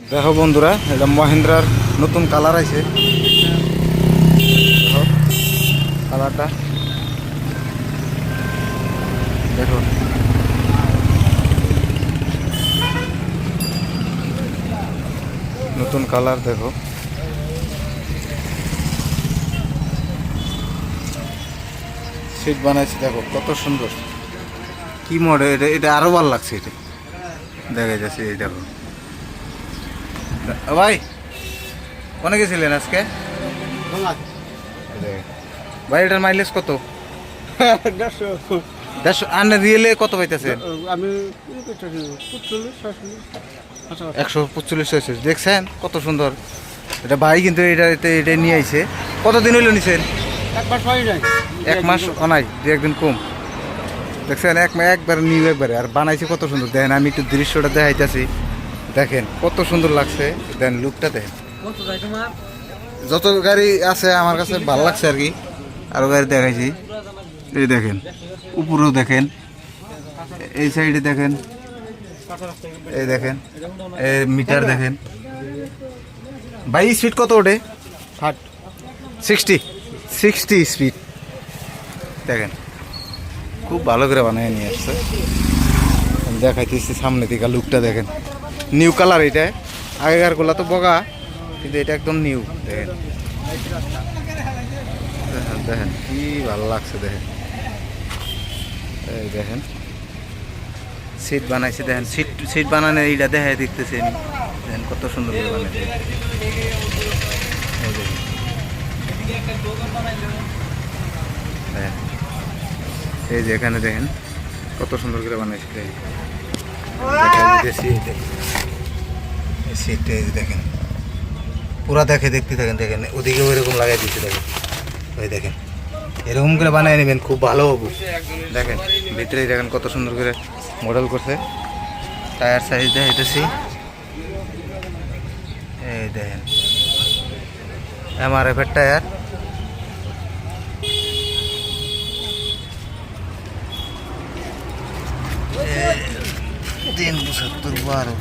দেখো বন্ধুরা, এটা মহিন্দ্রার নতুন কালার আছে। দেখো কালারটা, দেখো নতুন কালার। দেখো সিট বানাইছে, দেখো কত সুন্দর। কি মডেল এটা? এটা আরো ভালো লাগছে। এটা দেখা যাচ্ছে, এই দেখো ভাই, কোনে গেছিলেন আজকে? ভাই এটার মাইলেজ কত? 150। আর রিয়েলে কত পাইতেছেন? আমি 145 দেখছেন কত সুন্দর। এটা ভাই কিন্তু এটা নিয়ে আইছে। কতদিন হইলো নিছেন? 1 মাস অনাই, 2-1 দিন কম। দেখছেন একবার নিউ একবারে। আর বানাইছে কত সুন্দর। দেখেন আমি একটু দৃশ্যটা দেখাইতেছি, দেখেন কত সুন্দর লাগছে। দেন লুকটা দেখেন। যত গাড়ি আছে আমার কাছে ভালো লাগছে আর কি। আরো গাড়ি দেখাইছি, এই দেখেন উপরেও দেখেন, এই সাইডে দেখেন, এই দেখেন এই মিটার দেখেন। ভাই স্পিড কত ওঠে? 60 স্পিড। দেখেন খুব ভালো করে বানিয়ে নিয়ে আসছে। আমি দেখাইতেছি সামনে থেকে লুকটা দেখেন। নিউ কালার এটা। আগেকার গুলা তো বগা, কিন্তু এটা একদম নিউ। দেখেন দেখেন দেখেন কি ভালো লাগছে। দেখেন এই দেখেন সিট বানাইছে। দেখেন সিট বানানো এইটা দেখাই দেখতেছেন। দেখেন কত সুন্দর করে বানাইছে। এই দেখেন, দেখেন এই যে এখানে দেখেন কত সুন্দর করে বানাইছে। দেখেন সিটটা এই যে দেখেন পুরা দেখতে থাকেন। দেখেন ওদিকে ওইরকম লাগাই দিচ্ছে। দেখেন ওই দেখেন এরকম করে বানিয়ে নেবেন, খুব ভালো হবে। দেখেন ভিতরে দেখেন কত সুন্দর করে মডেল করছে। টায়ার সাইজ দেখাইতেছি, এই দেখেন MRF এর টায়ার। 375 12।